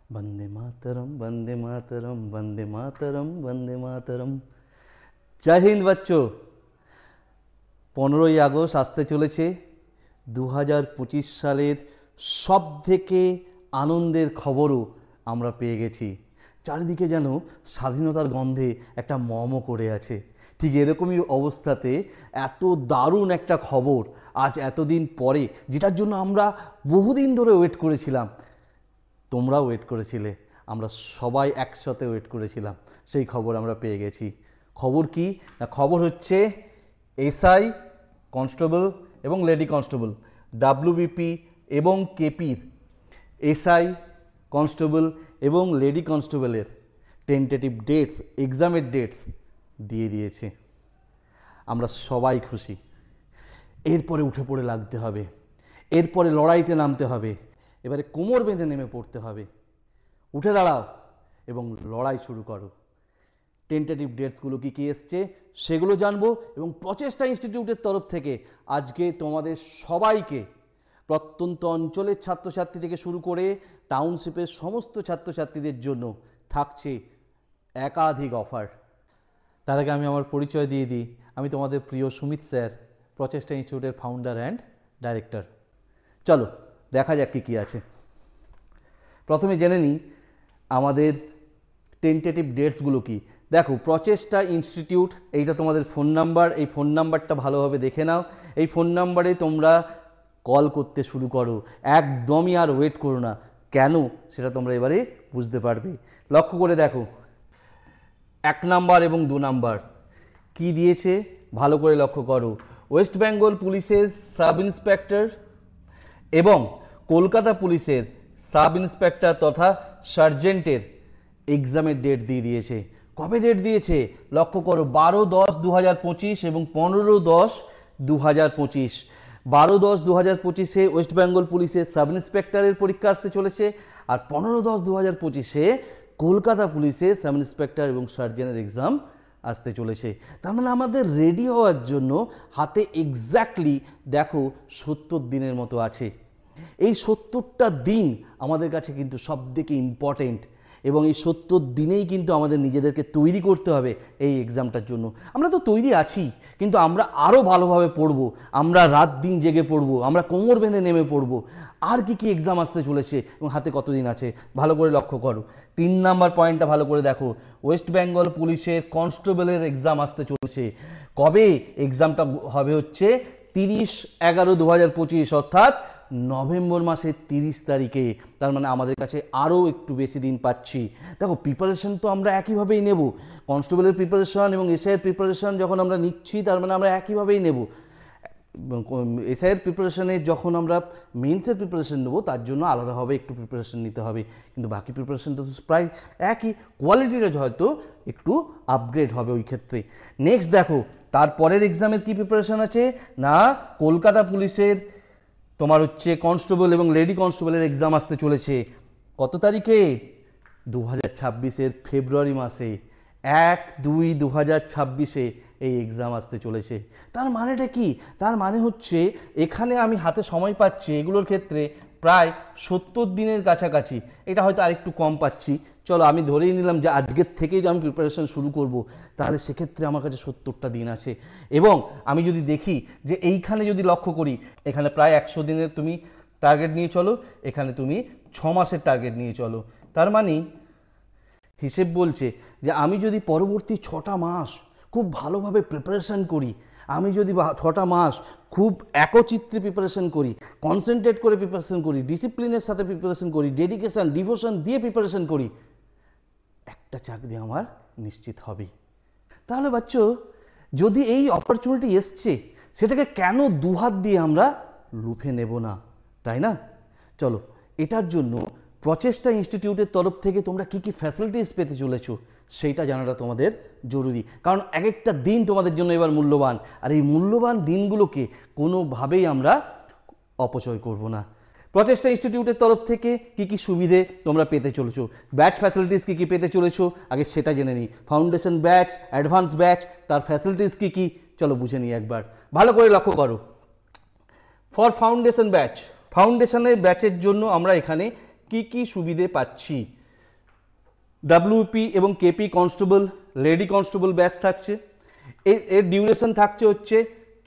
বন্দে মাতরম বন্দে মাতরম বন্দে মাতরম বন্দে মাতরম। জয় Hind বাচ্চো। 15ই August আসতে চলেছে। 2025 সালের সব থেকে আনন্দের খবরও আমরা পেয়ে গেছি। চারিদিকে যেন স্বাধীনতার গন্ধে একটা মমও করে আছে। ঠিক এরকমই অবস্থাতে এত দারুণ একটা খবর আজ এতদিন পরে, যেটার জন্য আমরা বহুদিন ধরে ওয়েট করেছিলাম, তোমরাও ওয়েট করেছিলে, আমরা সবাই একসাথে ওয়েট করেছিলাম, সেই খবর আমরা পেয়ে গেছি। খবর কি না, খবর হচ্ছে এসআই কনস্টেবল এবং লেডি কনস্টেবল, ডাব্লিউবিপি এবং কেপির এসআই কনস্টেবল এবং লেডি কনস্টেবলের টেন্টেটিভ ডেটস, এক্সামের ডেটস দিয়ে দিয়েছে। আমরা সবাই খুশি। এরপরে উঠে পড়ে লাগতে হবে, এরপরে লড়াইতে নামতে হবে, এবারে কোমর বেঁধে নেমে পড়তে হবে। উঠে দাঁড়াও এবং লড়াই শুরু করো। টেন্টেটিভ ডেটসগুলো কী কী এসছে সেগুলো জানবো, এবং প্রচেষ্টা ইনস্টিটিউটের তরফ থেকে আজকে তোমাদের সবাইকে, প্রত্যন্ত অঞ্চলের ছাত্রছাত্রী থেকে শুরু করে টাউনশিপের সমস্ত ছাত্রছাত্রীদের জন্য থাকছে একাধিক অফার। তার আগে আমি আমার পরিচয় দিয়ে দিই। আমি তোমাদের প্রিয় সুমিত স্যার, প্রচেষ্টা ইনস্টিটিউটের ফাউন্ডার অ্যান্ড ডাইরেক্টর। চলো দেখা যাক কী কী আছে। প্রথমে জেনে নিই আমাদের টেন্টেটিভ ডেটসগুলো কি। দেখো, প্রচেষ্টা ইনস্টিটিউট, এইটা তোমাদের ফোন নাম্বার, এই ফোন নাম্বারটা ভালোভাবে দেখে নাও। এই ফোন নাম্বারে তোমরা কল করতে শুরু করো, একদমই আর ওয়েট করো না। কেন সেটা তোমরা এবারে বুঝতে পারবে। লক্ষ্য করে দেখো, 1 নাম্বার এবং 2 নাম্বার কি দিয়েছে ভালো করে লক্ষ্য করো। ওয়েস্ট বেঙ্গল পুলিশের সাব ইন্সপেক্টর এবং কলকাতা পুলিশের সাব ইন্সপেক্টর তথা সার্জেন্টের এক্সামের ডেট দিয়ে দিয়েছে। কবে ডেট দিয়েছে লক্ষ্য করো, 12-10-2025 এবং 15-10-2025। 12-10-2025-এ ওয়েস্ট বেঙ্গল পুলিশের সাব ইন্সপেক্টরের পরীক্ষা আসতে চলেছে, আর 15-10-2025-এ কলকাতা পুলিশের সাব ইন্সপেক্টর এবং সার্জেন্টের এক্সাম আসতে চলেছে। তার মানে আমাদের রেডি হওয়ার জন্য হাতে এক্স্যাক্টলি দেখো 70 দিনের মতো আছে। এই 70টা দিন আমাদের কাছে কিন্তু সবথেকে ইম্পর্টেন্ট, এবং এই 70 দিনেই কিন্তু আমাদের নিজেদেরকে তৈরি করতে হবে এই এক্সামটার জন্য। আমরা তো তৈরি আছি, কিন্তু আমরা আরও ভালোভাবে পড়ব, আমরা রাত দিন জেগে পড়ব, আমরা কোমর বেঁধে নেমে পড়ব। আর কি কি এক্সাম আসতে চলেছে এবং হাতে কতদিন আছে ভালো করে লক্ষ্য করো। 3 নাম্বার পয়েন্টটা ভালো করে দেখো, ওয়েস্ট বেঙ্গল পুলিশের কনস্টেবলের এক্সাম আসতে চলেছে। কবে এক্সামটা হবে হচ্ছে 30-11-2025, অর্থাৎ নভেম্বর মাসের 30 তারিখে। তার মানে আমাদের কাছে আরও একটু বেশি দিন পাচ্ছি। দেখো, প্রিপারেশন তো আমরা একইভাবেই নেব। কনস্টেবলের প্রিপারেশন এবং এসআইয়ের প্রিপারেশন যখন আমরা নিচ্ছি, তার মানে আমরা একইভাবেই নেব। এসআইয়ের প্রিপারেশনে যখন আমরা মেন্সের প্রিপারেশন নেবো, তার জন্য আলাদাভাবে একটু প্রিপারেশন নিতে হবে, কিন্তু বাকি প্রিপারেশনটা তো প্রায় একই, কোয়ালিটিটা হয়তো একটু আপগ্রেড হবে ওই ক্ষেত্রে। নেক্সট দেখো, তারপরের এক্সামের কি প্রিপারেশন আছে না, কলকাতা পুলিশের তোমার হচ্ছে কনস্টেবল এবং লেডি কনস্টেবলের এক্সাম আসতে চলেছে। কত তারিখে? 2026-এর ফেব্রুয়ারি মাসে, 1-2-2026-এ এই এক্সাম আসতে চলেছে। তার মানেটা কি? তার মানে হচ্ছে এখানে আমি হাতে সময় পাচ্ছি এগুলোর ক্ষেত্রে প্রায় 70 দিনের কাছাকাছি। এটা হয়তো আরেকটু কম পাচ্ছি, চলো আমি ধরেই নিলাম যে আজকের থেকেই আমি প্রিপারেশন শুরু করব, তাহলে সেক্ষেত্রে আমার কাছে 70টা দিন আছে। এবং আমি যদি দেখি যে এইখানে যদি লক্ষ্য করি, এখানে প্রায় 100 দিনের তুমি টার্গেট নিয়ে চলো, এখানে তুমি 6 মাসের টার্গেট নিয়ে চলো। তার মানে হিসেব বলছে যে আমি যদি পরবর্তী 6টা মাস খুব ভালোভাবে প্রিপারেশান করি, আমি যদি 6টা মাস খুব একচিত্রে প্রিপারেশন করি, কনসেন্ট্রেট করে প্রিপারেশন করি, ডিসিপ্লিনের সাথে প্রিপারেশন করি, ডেডিকেশন ডিভোশন দিয়ে প্রিপারেশন করি, একটা চাকরি আমার নিশ্চিত হবেই। তাহলে বাচ্চো, যদি এই অপরচুনিটি এসছে, সেটাকে কেন দুহাত দিয়ে আমরা লুফে নেব না, তাই না? চলো, এটার জন্য প্রচেষ্টা ইনস্টিটিউটের তরফ থেকে তোমরা কি কি ফ্যাসিলিটিস পেতে চলেছো সেইটা জানাটা তোমাদের জরুরি, কারণ এক একটা দিন তোমাদের জন্য এবার মূল্যবান, আর এই মূল্যবান দিনগুলোকে কোনোভাবেই আমরা অপচয় করব না। প্রচেষ্টা ইনস্টিটিউটের তরফ থেকে কি কি সুবিধে তোমরা পেতে চলেছো, ব্যাচ ফ্যাসিলিটিস কি কি পেতে চলেছো, আগে সেটা জেনে নিই। ফাউন্ডেশন ব্যাচ, অ্যাডভান্স ব্যাচ, তার ফ্যাসিলিটিস কি কি চলো বুঝে নিই একবার। ভালো করে লক্ষ্য করো। ফর ফাউন্ডেশন ব্যাচ, ফাউন্ডেশনের ব্যাচের জন্য আমরা এখানে কি কি সুবিধে পাচ্ছি। ডাব্লিউপি এবং KP constable, lady constable batch থাকছে, এর ডিউরেশন থাকছে হচ্ছে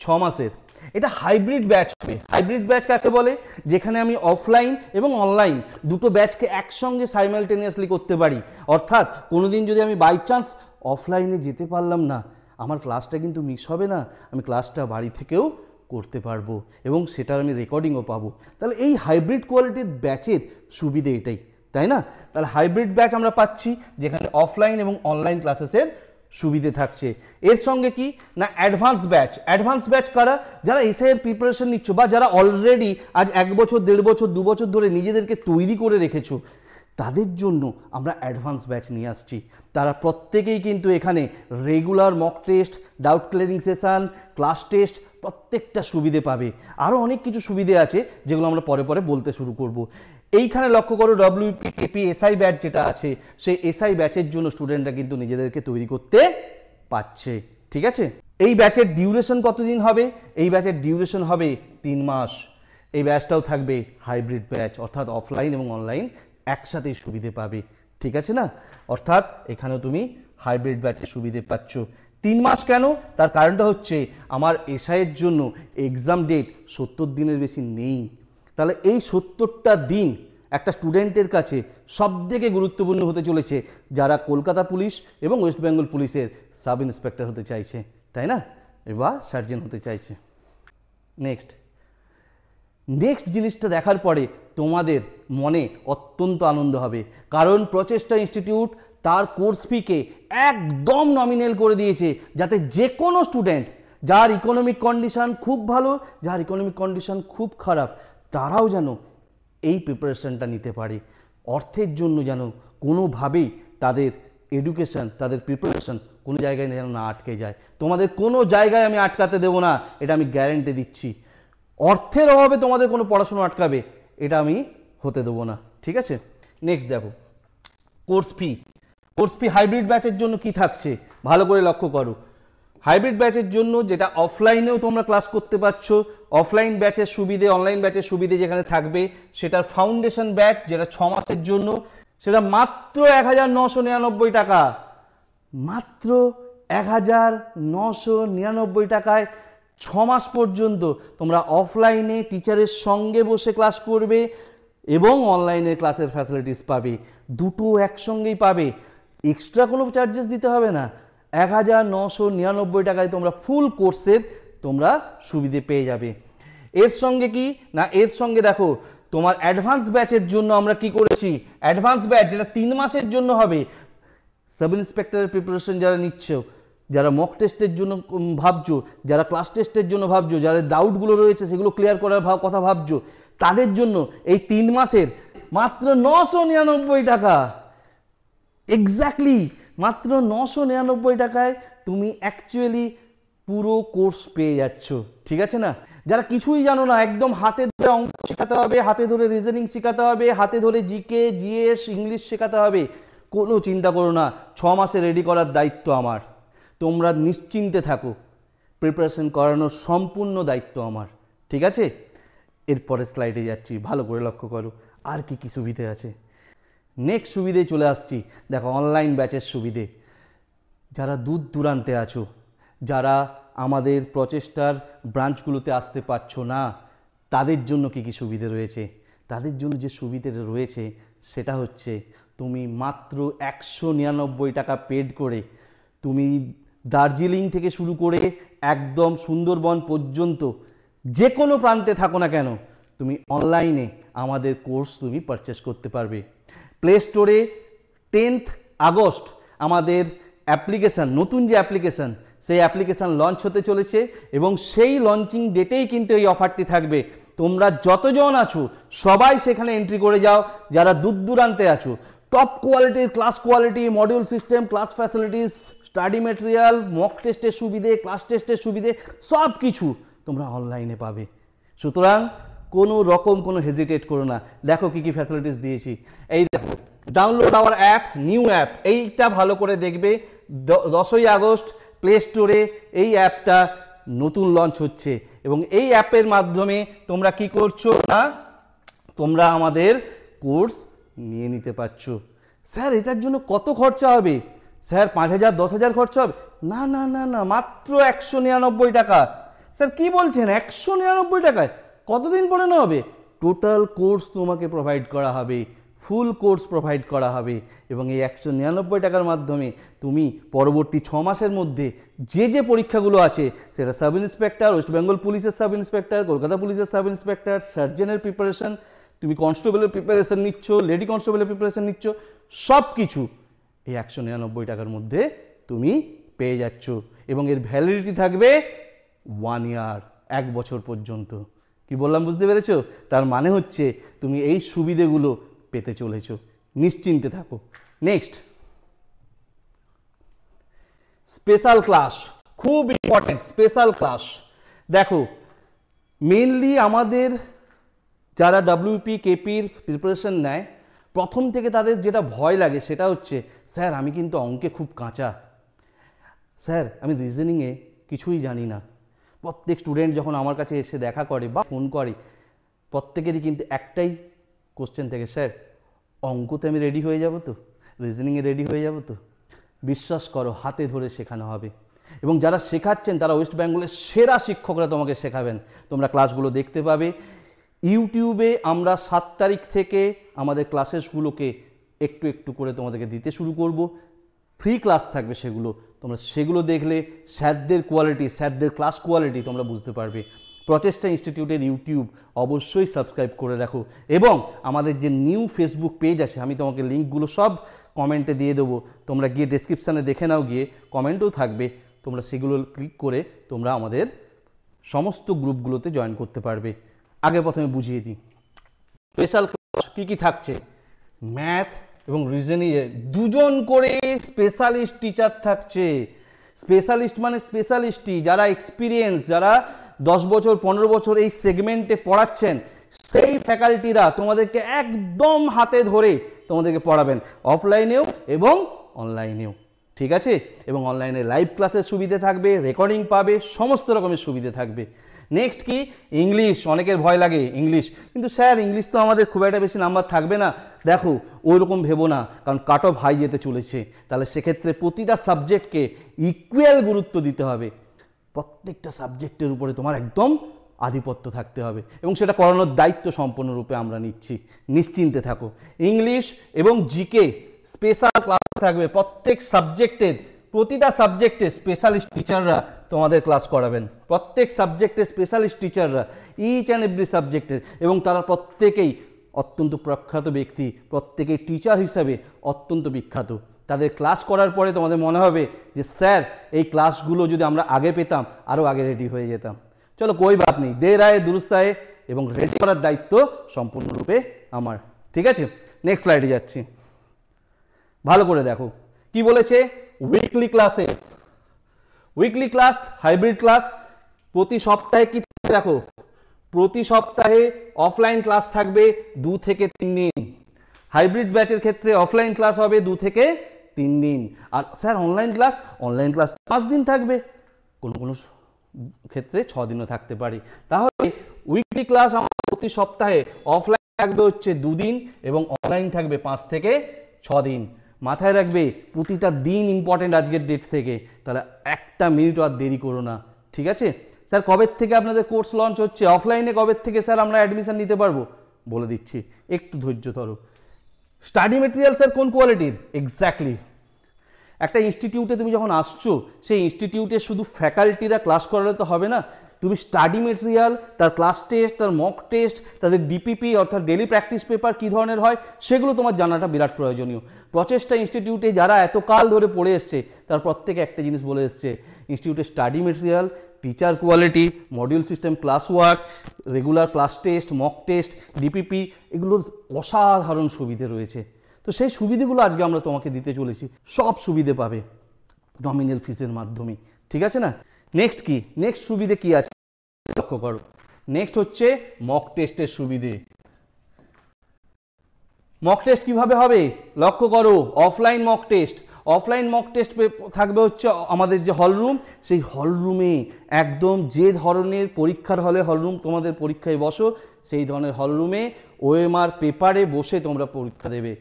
6 মাসের। এটা হাইব্রিড ব্যাচ হবে। হাইব্রিড ব্যাচ কাকে বলে? যেখানে আমি অফলাইন এবং অনলাইন দুটো ব্যাচকে একসঙ্গে সাইমালটেনিয়াসলি করতে পারি। অর্থাৎ কোনোদিন যদি আমি বাই চান্স অফলাইনে যেতে পারলাম না, আমার ক্লাসটা কিন্তু মিস হবে না, আমি ক্লাসটা বাড়ি থেকেও করতে পারবো এবং সেটার আমি রেকর্ডিংও পাবো। তাহলে এই হাইব্রিড কোয়ালিটির ব্যাচের সুবিধে এটাই, তাই না? তাহলে হাইব্রিড ব্যাচ আমরা পাচ্ছি যেখানে অফলাইন এবং অনলাইন ক্লাসেসের সুবিধে থাকছে। এর সঙ্গে কি না অ্যাডভান্স ব্যাচ। অ্যাডভান্স ব্যাচ কারা? যারা এসআই এর প্রিপারেশন নিচ্ছ বা যারা অলরেডি আজ 1 বছর 1.5 বছর 2 বছর ধরে নিজেদেরকে তৈরি করে রেখেছো, তাদের জন্য আমরা অ্যাডভান্স ব্যাচ নিয়ে আসছি। তারা প্রত্যেকেই কিন্তু এখানে regular mock test, doubt clearing session, class test প্রত্যেকটা সুবিধে পাবে। আরও অনেক কিছু সুবিধে আছে যেগুলো আমরা পরে পরে বলতে শুরু করব। এইখানে লক্ষ্য করো ডব্লিউপি কেপি এসআই ব্যাচ যেটা আছে, সেই এসআই ব্যাচের জন্য স্টুডেন্টরা কিন্তু নিজেদেরকে তৈরি করতে পারছে। ঠিক আছে, এই ব্যাচের ডিউরেশন কতদিন হবে? এই ব্যাচের ডিউরেশন হবে 3 মাস। এই ব্যাচটাও থাকবে হাইব্রিড ব্যাচ, অর্থাৎ অফলাইন এবং অনলাইন একসাথেই সুবিধে পাবে। ঠিক আছে না? অর্থাৎ এখানেও তুমি হাইব্রিড ব্যাচের সুবিধে পাচ্ছ। 3 মাস কেন? তার কারণটা হচ্ছে আমার এসআইয়ের জন্য এক্সাম ডেট 70 দিনের বেশি নেই। তাহলে এই 70টা দিন একটা স্টুডেন্টের কাছে সবথেকে গুরুত্বপূর্ণ হতে চলেছে যারা কলকাতা পুলিশ এবং ওয়েস্ট বেঙ্গল পুলিশের সাব ইন্সপেক্টর হতে চাইছে, তাই না? বা সার্জেন্ট হতে চাইছে। নেক্সট জিনিসটা দেখার পরে তোমাদের মনে অত্যন্ত আনন্দ হবে, কারণ প্রচেষ্টা ইনস্টিটিউট তার কোর্স ফিকে একদম নমিনাল করে দিয়েছে, যাতে যে কোনো স্টুডেন্ট যার ইকোনমিক কন্ডিশন খুব ভালো, যার ইকোনমিক কন্ডিশন খুব খারাপ, তারাও যেন এই প্রিপারেশনটা নিতে পারে। অর্থের জন্য যেন কোনোভাবেই তাদের এডুকেশন, তাদের প্রিপারেশন কোনো জায়গায় যেন না আটকে যায়। তোমাদের কোনো জায়গায় আমি আটকাতে দেবো না, এটা আমি গ্যারেন্টি দিচ্ছি। অর্থের অভাবে তোমাদের কোনো পড়াশোনা আটকাবে, এটা আমি হতে দেবো না। ঠিক আছে, নেক্সট দেখো course fee. Course fee hybrid ব্যাচের জন্য কি থাকছে ভালো করে লক্ষ্য করো। হাইব্রিড ব্যাচের জন্য যেটা অফলাইনেও তোমরা ক্লাস করতে পারছো, অফলাইন ব্যাচের সুবিধে, অনলাইন ব্যাচের সুবিধে যেখানে থাকবে, সেটার ফাউন্ডেশন ব্যাচ যেটা 6 মাসের জন্য, সেটা মাত্র 1999 টাকা। মাত্র 1999 টাকায় 6 মাস পর্যন্ত তোমরা অফলাইনে টিচারের সঙ্গে বসে ক্লাস করবে এবং অনলাইনে ক্লাসের ফ্যাসিলিটিস পাবে, দুটো একসঙ্গেই পাবে। এক্সট্রা কোনো চার্জেস দিতে হবে না। 1999 টাকায় তোমরা ফুল কোর্সের তোমরা সুবিধে পেয়ে যাবে। এর সঙ্গে কি না, এর সঙ্গে দেখো তোমার অ্যাডভান্স ব্যাচের জন্য আমরা কি করেছি, অ্যাডভান্স ব্যাচ যেটা 3 মাসের জন্য হবে। সাব ইন্সপেক্টরের প্রিপারেশন যারা নিচ্ছ, যারা মক টেস্টের জন্য ভাবছো, যারা ক্লাস টেস্টের জন্য ভাবছো, যারা ডাউটগুলো রয়েছে সেগুলো ক্লিয়ার করার কথা ভাবছো, তাদের জন্য এই 3 মাসের মাত্র 999 টাকা। এক্স্যাক্টলি মাত্র 999 টাকায় তুমি অ্যাকচুয়ালি পুরো কোর্স পেয়ে যাচ্ছ। ঠিক আছে না? যারা কিছুই জানো না, একদম হাতে ধরে অঙ্ক শেখাতে হবে, হাতে ধরে রিজনিং শেখাতে হবে, হাতে ধরে জিকে জিএস ইংলিশ শেখাতে হবে, কোনো চিন্তা করো না, 6 মাসে রেডি করার দায়িত্ব আমার। তোমরা নিশ্চিন্তে থাকো, প্রিপারেশন করানোর সম্পূর্ণ দায়িত্ব আমার। ঠিক আছে, এরপরে স্লাইডে যাচ্ছি, ভালো করে লক্ষ্য করো আর কি কি সুবিধে আছে। নেক্সট সুবিধে চলে আসছি, দেখো অনলাইন ব্যাচের সুবিধে। যারা দূর দূরান্তে আছো, যারা আমাদের প্রচেষ্টার ব্রাঞ্চগুলোতে আসতে পারছো না, তাদের জন্য কি কি সুবিধে রয়েছে? তাদের জন্য যে সুবিধেটা রয়েছে সেটা হচ্ছে তুমি মাত্র 199 টাকা পেড করে তুমি দার্জিলিং থেকে শুরু করে একদম সুন্দরবন পর্যন্ত যে কোনো প্রান্তে থাকো না কেন, তুমি অনলাইনে আমাদের কোর্স তুমি পারচেস করতে পারবে। প্লে স্টোরে 10th আগস্ট আমাদের অ্যাপ্লিকেশান, নতুন যে অ্যাপ্লিকেশান, সেই অ্যাপ্লিকেশান লঞ্চ হতে চলেছে এবং সেই লঞ্চিং ডেটেই কিন্তু এই অফারটি থাকবে। তোমরা যতজন আছো সবাই সেখানে এন্ট্রি করে যাও। যারা দূর দূরান্তে আছো, টপ কোয়ালিটির class quality, module system, class facilities, study material, mock টেস্টের সুবিধে, ক্লাস টেস্টের সুবিধে সব কিছু তোমরা অনলাইনে পাবে। সুতরাং কোনো রকম কোনো হেজিটেট করো না। দেখো কি কি ফ্যাসিলিটিস দিয়েছি। এই দেখো, download hour app, new app, এইটা ভালো করে দেখবে। 10ই আগস্ট প্লে স্টোরে এই অ্যাপটা নতুন লঞ্চ হচ্ছে এবং এই অ্যাপের মাধ্যমে তোমরা কি করছো না, তোমরা আমাদের কোর্স নিয়ে নিতে পারছো। স্যার এটার জন্য কত খরচা হবে? স্যার 5,000 10,000 খরচা হবে? না না না না, মাত্র 199 টাকা। স্যার কি বলছেন, 199 টাকায় কতদিন পড়ানো হবে? টোটাল কোর্স তোমাকে প্রোভাইড করা হবে, ফুল কোর্স প্রোভাইড করা হবে, এবং এই 199 টাকার মাধ্যমে তুমি পরবর্তী 6 মাসের মধ্যে যে যে পরীক্ষাগুলো আছে, সেটা সাব ইন্সপেক্টর, ওয়েস্ট বেঙ্গল পুলিশের সাব ইন্সপেক্টর, কলকাতা পুলিশের সাব ইন্সপেক্টর, সার্জেনের প্রিপারেশন, তুমি কনস্টেবলের প্রিপারেশন নিচ্ছ, লেডি কনস্টেবলের প্রিপারেশন নিচ্ছ, সব কিছু এই 199 টাকার মধ্যে তুমি পেয়ে যাচ্ছ, এবং এর ভ্যালিডিটি থাকবে 1 ইয়ার, 1 বছর পর্যন্ত। কি বললাম বুঝতে পেরেছো? তার মানে হচ্ছে তুমি এই সুবিধেগুলো পেতে চলেছো, নিশ্চিন্তে থাকো। নেক্সট, স্পেশাল ক্লাস, খুব ইম্পর্টেন্ট স্পেশাল ক্লাস। দেখো মেনলি আমাদের যারা ডব্লিউপি কেপির প্রিপারেশন নেয়, প্রথম থেকে তাদের যেটা ভয় লাগে সেটা হচ্ছে, স্যার আমি কিন্তু অঙ্কে খুব কাঁচা, স্যার আমি রিজনিংয়ে কিছুই জানি না। প্রত্যেক স্টুডেন্ট যখন আমার কাছে এসে দেখা করে বা ফোন করে, প্রত্যেকেরই কিন্তু একটাই কোশ্চেন থেকে, স্যার অঙ্কতে আমি রেডি হয়ে যাব তো, রিজনিংয়ে রেডি হয়ে যাব তো? বিশ্বাস করো, হাতে ধরে শেখানো হবে, এবং যারা শেখাচ্ছেন তারা ওয়েস্ট বেঙ্গলের সেরা শিক্ষকরা তোমাকে শেখাবেন। তোমরা ক্লাসগুলো দেখতে পাবে ইউটিউবে। আমরা 7 তারিখ থেকে আমাদের ক্লাসেসগুলোকে একটু একটু করে তোমাদেরকে দিতে শুরু করব, ফ্রি ক্লাস থাকবে সেগুলো। তোমরা সেগুলো দেখলে স্যারদের কোয়ালিটি, স্যারদের ক্লাস কোয়ালিটি তোমরা বুঝতে পারবে। প্রচেষ্টা ইনস্টিটিউটের ইউটিউব অবশ্যই সাবস্ক্রাইব করে রাখো, এবং আমাদের যে নিউ ফেসবুক পেজ আছে, আমি তোমাকে লিঙ্কগুলো সব কমেন্টে দিয়ে দেবো, তোমরা গিয়ে ডেসক্রিপশানে দেখে নাও, গিয়ে কমেন্টও থাকবে, তোমরা সেগুলো ক্লিক করে তোমরা আমাদের সমস্ত গ্রুপগুলোতে জয়েন করতে পারবে। আগে প্রথমে বুঝিয়ে দিই স্পেশাল ক্লাস কী কী থাকছে। ম্যাথ এবং রিজনিংয়ে 2 জন করে স্পেশালিস্ট টিচার থাকছে। স্পেশালিস্ট মানে স্পেশালিস্টই, যারা এক্সপিরিয়েন্স, যারা 10 বছর 15 বছর এই সেগমেন্টে পড়াচ্ছেন, সেই ফ্যাকাল্টিরা তোমাদেরকে একদম হাতে ধরে তোমাদেরকে পড়াবেন, অফলাইনেও এবং অনলাইনেও, ঠিক আছে? এবং অনলাইনে লাইভ ক্লাসের সুবিধে থাকবে, রেকর্ডিং পাবে, সমস্ত রকমের সুবিধে থাকবে। নেক্সট কি, ইংলিশ। অনেকের ভয় লাগে ইংলিশ, কিন্তু স্যার ইংলিশ তো আমাদের খুব একটা বেশি নাম্বার থাকবে না। দেখো ওই রকম ভেবো না, কারণ কাট অফ হাই যেতে চলেছে, তাহলে সেক্ষেত্রে প্রতিটা সাবজেক্টকে ইকুয়াল গুরুত্ব দিতে হবে। প্রত্যেকটা সাবজেক্টের উপরে তোমার একদম আধিপত্য থাকতে হবে, এবং সেটা করানোর দায়িত্ব সম্পূর্ণরূপে আমরা নিচ্ছি, নিশ্চিন্তে থাকো। ইংলিশ এবং জিকে স্পেশাল ক্লাস থাকবে, প্রত্যেক সাবজেক্টের, প্রতিটা সাবজেক্টে স্পেশালিস্ট টিচাররা তোমাদের ক্লাস করাবেন, প্রত্যেক সাবজেক্টে স্পেশালিস্ট টিচাররা, ইচ অ্যান্ড এভরি সাবজেক্টের, এবং তারা প্রত্যেকেই অত্যন্ত প্রখ্যাত ব্যক্তি, প্রত্যেকেই টিচার হিসাবে অত্যন্ত বিখ্যাত। তাদের ক্লাস করার পরে তোমাদের মনে হবে যে স্যার এই ক্লাসগুলো যদি আমরা আগে পেতাম আরও আগে রেডি হয়ে যেতাম। চলো কোই বাত নেই, দের আয়ে দুরুস্ত আয়ে, এবং রেডি করার দায়িত্ব সম্পূর্ণরূপে আমার, ঠিক আছে? নেক্সট স্লাইডে যাচ্ছি, ভালো করে দেখো কি বলেছে। Weekly classes, weekly class, hybrid class, প্রতি সপ্তাহে কি দেখো, প্রতি সপ্তাহে অফলাইন ক্লাস থাকবে 2 থেকে 3 দিন। হাইব্রিড ব্যাচের ক্ষেত্রে অফলাইন ক্লাস হবে 2 থেকে 3 দিন। আর sir online class, online class 5 দিন থাকবে, কোনো কোনো ক্ষেত্রে 6 দিনও থাকতে পারে। তাহলে উইকলি ক্লাস আমার প্রতি সপ্তাহে অফলাইন থাকবে হচ্ছে 2 দিন, এবং অনলাইন থাকবে 5 থেকে 6 দিন। মাথায় রাখবে প্রতিটা দিন ইম্পর্টেন্ট আজকের ডেট থেকে, তাহলে একটা মিনিটও আর দেরি করো না, ঠিক আছে? স্যার কবে থেকে আপনাদের কোর্স লঞ্চ হচ্ছে, অফলাইনে কবে থেকে স্যার আমরা অ্যাডমিশন নিতে পারবো, বলে দিচ্ছি, একটু ধৈর্য ধরো। স্টাডি মেটেরিয়াল স্যার কোন কোয়ালিটির? এক্স্যাক্টলি, একটা ইনস্টিটিউটে তুমি যখন আসছো, সেই ইনস্টিটিউটে শুধু ফ্যাকাল্টিরা ক্লাস করালে তো হবে না, তুমি স্টাডি মেটেরিয়াল, তার ক্লাস টেস্ট, তার মক টেস্ট, তাদের ডিপিপি অর্থাৎ ডেলি প্র্যাকটিস পেপার কী ধরনের হয়, সেগুলো তোমার জানাটা বিরাট প্রয়োজনীয়। প্রচেষ্টা ইনস্টিটিউটে যারা এতকাল ধরে পড়ে এসছে, তার প্রত্যেকে একটা জিনিস বলে এসছে, ইনস্টিটিউটের study material, teacher quality, module system, class work, regular class test, mock test, DPP, এগুলোর অসাধারণ সুবিধে রয়েছে। তো সেই সুবিধেগুলো আজকে আমরা তোমাকে দিতে চলেছি, সব সুবিধে পাবে নমিনাল ফিসের মাধ্যমে, ঠিক আছে না? নেক্সট কি, নেক্সট সুবিধে কি আছে লক্ষ্য করো। নেক্সট হচ্ছে মক টেস্টের সুবিধে। মক টেস্ট কিভাবে হবে লক্ষ্য করো, offline mock test, offline mock test থাকবে হচ্ছে আমাদের যে হল রুম, সেই হল রুমে একদম যে ধরনের পরীক্ষার হলে হল রুম তোমাদের পরীক্ষায় বসো, সেই ধরনের হল রুমে ওএমআর পেপারে বসে তোমরা পরীক্ষা দেবে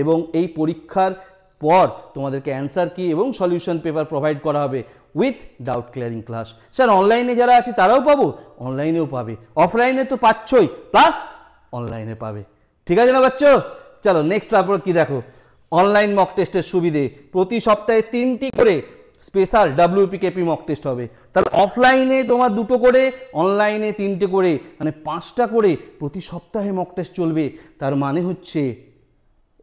এবং এই পরীক্ষার পর তোমাদেরকে অ্যান্সার কি এবং সলিউশন পেপার প্রোভাইড করা হবে with doubt clearing class. Sir অনলাইনে যারা আছে তারাও পাবো? অনলাইনেও পাবে, অফলাইনে তো পাচ্ছই, প্লাস অনলাইনে পাবে। ঠিক আছে না বাচ্চো? চলো নেক্সট তারপর কি দেখো, অনলাইন মক টেস্টের সুবিধে, প্রতি সপ্তাহে 3টি করে স্পেশাল WPKP মক টেস্ট হবে। তাহলে অফলাইনে তোমার 2টো করে, অনলাইনে 3টে করে, মানে 5টা করে প্রতি সপ্তাহে মক টেস্ট চলবে। তার মানে হচ্ছে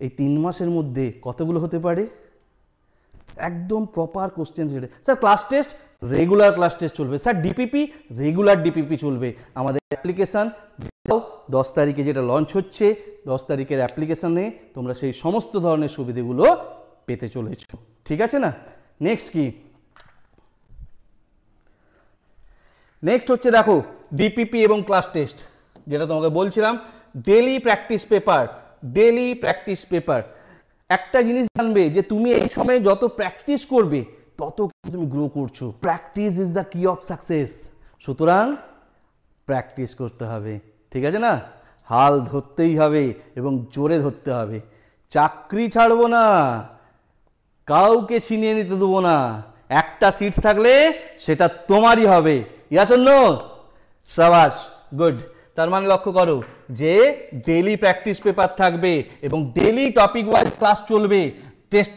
এই 3 মাসের মধ্যে কতগুলো হতে পারে? একদম প্রপার কোশ্চেন সেটে। Sir class test, regular class test চলবে। স্যার ডিপিপি, রেগুলার ডিপিপি চলবে। আমাদের অ্যাপ্লিকেশান 10 তারিখে যেটা লঞ্চ হচ্ছে, 10 তারিখের অ্যাপ্লিকেশানে তোমরা সেই সমস্ত ধরনের সুবিধাগুলো পেতে চলেছ। ঠিক আছে না? নেক্সট কি? নেক্সট হচ্ছে দেখো ডিপিপি এবং ক্লাস টেস্ট, যেটা তোমাকে বলছিলাম daily practice paper. Daily practice paper, একটা জিনিস জানবে যে তুমি এই সময় যত প্র্যাকটিস করবে তত তুমি গ্রো করছো। প্র্যাকটিস ইজ দ্য কি অফ সাকসেস। সুতরাং প্র্যাকটিস করতে হবে। ঠিক আছে না? হাল ধরতেই হবে এবং জোরে ধরতে হবে। চাকরি ছাড়বো না, কাউকে ছিনিয়ে নিতে দেবো না। একটা সিট থাকলে সেটা তোমারই হবে। ইয়াস অর নো? সাবাস, গুড। তার মানে লক্ষ্য করো যে ডেলি প্র্যাকটিস পেপার থাকবে এবং ডেলি টপিক ওয়াইজ ক্লাস চলবে,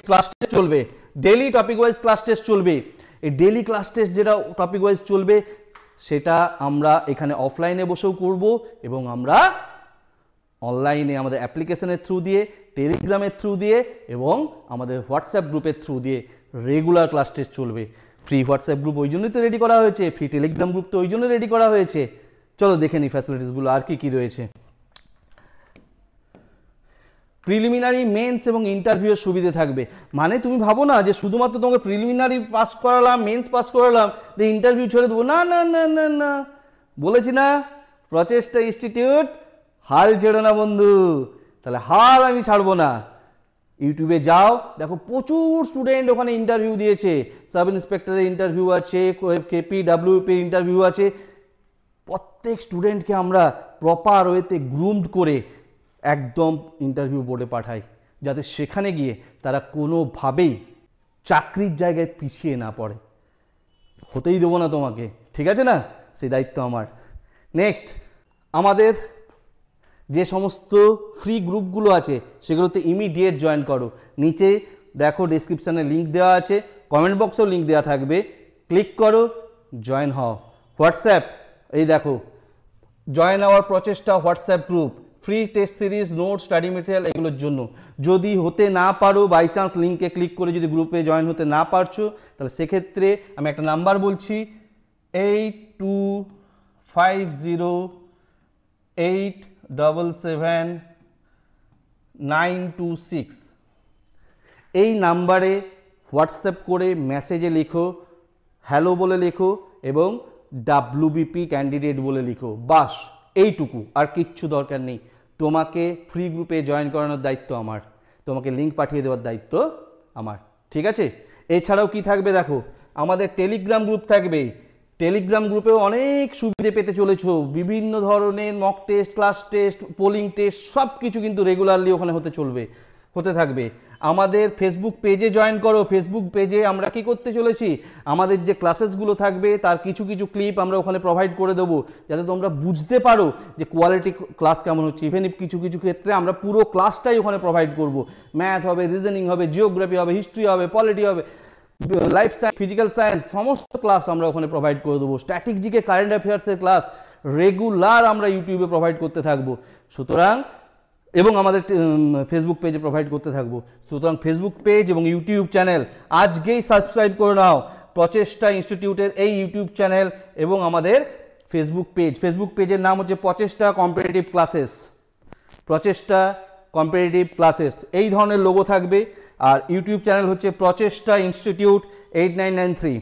ক্লাস টেস্ট চলবে, daily topic wise class test চলবে। এই ডেলি ক্লাস টেস্ট যেটা টপিক ওয়াইজ চলবে সেটা আমরা এখানে অফলাইনে বসেও করব এবং আমরা অনলাইনে আমাদের অ্যাপ্লিকেশনের থ্রু দিয়ে, টেলিগ্রামের থ্রু দিয়ে এবং আমাদের হোয়াটসঅ্যাপ গ্রুপের থ্রু দিয়ে রেগুলার ক্লাস টেস্ট চলবে। ফ্রি হোয়াটসঅ্যাপ গ্রুপ ওই জন্যই তো রেডি করা হয়েছে, ফ্রি টেলিগ্রাম গ্রুপ তো ওই জন্য রেডি করা হয়েছে। চলো দেখে নিই ফ্যাসিলিটিসগুলো আর কি কি রয়েছে। প্রিলিমিনারি, মেন্স এবং ইন্টারভিউয়ের সুবিধে থাকবে। মানে তুমি ভাবো না যে শুধুমাত্র তোমাকে প্রিলিমিনারি পাস করালাম, মেন্স পাস করালাম, যে ইন্টারভিউ ছেড়ে দেবো, না না না না না। বলেছি না প্রচেষ্টা ইনস্টিটিউট হাল ছেড়ো না বন্ধু। তাহলে হাল আমি ছাড়বো না। ইউটিউবে যাও, দেখো প্রচুর স্টুডেন্ট ওখানে ইন্টারভিউ দিয়েছে। সাব ইন্সপেক্টরের ইন্টারভিউ আছে, KPWP ইন্টারভিউ আছে। প্রত্যেক স্টুডেন্টকে আমরা প্রপার ওয়েতে গ্রুমড করে একদম ইন্টারভিউ বোর্ডে পাঠাই, যাতে সেখানে গিয়ে তারা কোনোভাবেই চাকরির জায়গায় পিছিয়ে না পড়ে। হতেই দেবো না তোমাকে। ঠিক আছে না? সেই দায়িত্ব আমার। নেক্সট, আমাদের যে সমস্ত ফ্রি গ্রুপগুলো আছে সেগুলোতে ইমিডিয়েট জয়েন করো। নিচে দেখো ডেসক্রিপশানে লিঙ্ক দেওয়া আছে, কমেন্ট বক্সেও লিঙ্ক দেওয়া থাকবে, ক্লিক করো, জয়েন হও। হোয়াটসঅ্যাপ, এই দেখো জয়েন আওয়ার প্রচেষ্টা WhatsApp group, free test series, note, study material এগুলোর জন্য। যদি হতে না পারো, বাই চান্স লিঙ্কে ক্লিক করে যদি গ্রুপে জয়েন হতে না পারছো, তাহলে সেক্ষেত্রে আমি একটা নাম্বার বলছি, 8250877926। এই নাম্বারে হোয়াটসঅ্যাপ করে মেসেজে লিখো, হ্যালো বলে লিখো এবং WBP ক্যান্ডিডেট বলে লিখো। বাস এইটুকু, আর কিচ্ছু দরকার নেই। তোমাকে ফ্রি গ্রুপে জয়েন করানোর দায়িত্ব আমার, তোমাকে লিঙ্ক পাঠিয়ে দেওয়ার দায়িত্ব আমার। ঠিক আছে? এছাড়াও কি থাকবে দেখো, আমাদের টেলিগ্রাম গ্রুপ থাকবে। টেলিগ্রাম গ্রুপেও অনেক সুবিধে পেতে চলেছো। বিভিন্ন ধরনের mock test, class test, polling test সব কিছু কিন্তু রেগুলারলি ওখানে হতে থাকবে। আমাদের ফেসবুক পেজে জয়েন করো। ফেসবুক পেজে আমরা কি করতে চলেছি, আমাদের যে ক্লাসেসগুলো থাকবে তার কিছু কিছু ক্লিপ আমরা ওখানে প্রোভাইড করে দেবো, যাতে তোমরা বুঝতে পারো যে কোয়ালিটি ক্লাস কেমন হচ্ছে। ইভেন কিছু কিছু ক্ষেত্রে আমরা পুরো ক্লাসটাই ওখানে প্রোভাইড করব। ম্যাথ হবে, রিজনিং হবে, জিওগ্রাফি হবে, হিস্ট্রি হবে, পলিটি হবে, লাইফ সায়েন্স, ফিজিক্যাল সায়েন্স, সমস্ত ক্লাস আমরা ওখানে প্রোভাইড করে দেবো। স্ট্যাটিক জিকে, কারেন্ট অ্যাফেয়ার্সের ক্লাস রেগুলার আমরা ইউটিউবে প্রোভাইড করতে থাকবো। সুতরাং এবং আমাদের ফেসবুক পেজে প্রোভাইড করতে থাকবো। সুতরাং ফেসবুক পেজ এবং ইউটিউব চ্যানেল আজকেই সাবস্ক্রাইব করে নাও। প্রচেষ্টা ইনস্টিটিউটের এই ইউটিউব চ্যানেল এবং আমাদের ফেসবুক পেজের নাম হচ্ছে প্রচেষ্টা কম্পিটিটিভ ক্লাসেস। প্রচেষ্টা কম্পিটিটিভ ক্লাসেস এই ধরনের লোগো থাকবে। আর ইউটিউব চ্যানেল হচ্ছে প্রচেষ্টা ইনস্টিটিউট 8993।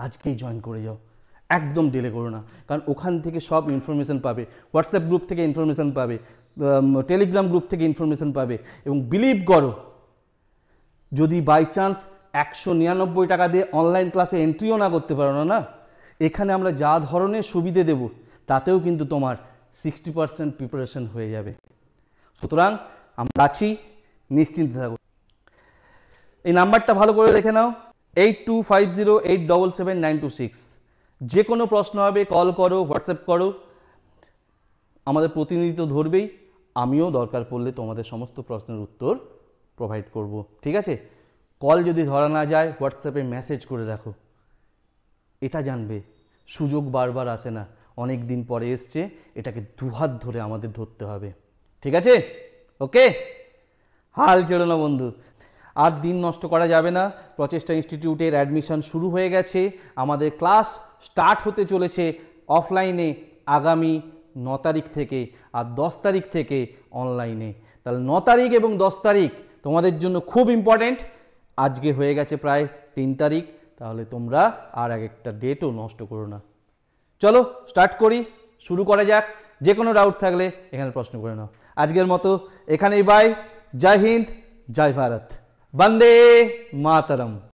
আজকেই জয়েন করে যাও, একদম ডিলে করো না, কারণ ওখান থেকে সব ইনফরমেশন পাবে। হোয়াটসঅ্যাপ গ্রুপ থেকে ইনফরমেশন পাবে, টেলিগ্রাম গ্রুপ থেকে ইনফরমেশন পাবে। এবং বিলিভ করো, যদি বাই চান্স 199 টাকা দিয়ে অনলাইন ক্লাসে এন্ট্রিও না করতে পারো না, এখানে আমরা যা ধরনের সুবিধে দেব তাতেও কিন্তু তোমার 60% প্রিপারেশন হয়ে যাবে। সুতরাং আমরা আছি, নিশ্চিন্তে থাকো। এই নাম্বারটা ভালো করে দেখে নাও, 8250877926। যে কোনো প্রশ্ন হবে কল করো, হোয়াটসঅ্যাপ করো, আমাদের প্রতিনিধি তো ধরবেই, আমিও দরকার পড়লে তোমাদের সমস্ত প্রশ্নের উত্তর প্রোভাইড করব, ঠিক আছে? কল যদি ধরা না যায় হোয়াটসঅ্যাপে মেসেজ করে রাখো। এটা জানবে সুযোগ বারবার আসে না, অনেক দিন পরে এসছে, এটাকে দুহাত ধরে আমাদের ধরতে হবে, ঠিক আছে? ওকে, হাল ছেড়ো না বন্ধু, আর দিন নষ্ট করা যাবে না। প্রচেষ্টা ইনস্টিটিউটের অ্যাডমিশন শুরু হয়ে গেছে, আমাদের ক্লাস স্টার্ট হতে চলেছে অফলাইনে আগামী 9 তারিখ থেকে, আর 10 তারিখ থেকে অনলাইনে। তাহলে 9 তারিখ এবং 10 তারিখ তোমাদের জন্য খুব ইম্পর্ট্যান্ট। আজকে হয়ে গেছে প্রায় 3 তারিখ, তাহলে তোমরা আর একটা ডেটও নষ্ট করো না। চলো স্টার্ট করি, শুরু করা যাক। যে কোনো ডাউট থাকলে এখানে প্রশ্ন করে নাও। আজকের মতো এখানেই বাই। জয় হিন্দ, জয় ভারত, বন্দে মাতরম।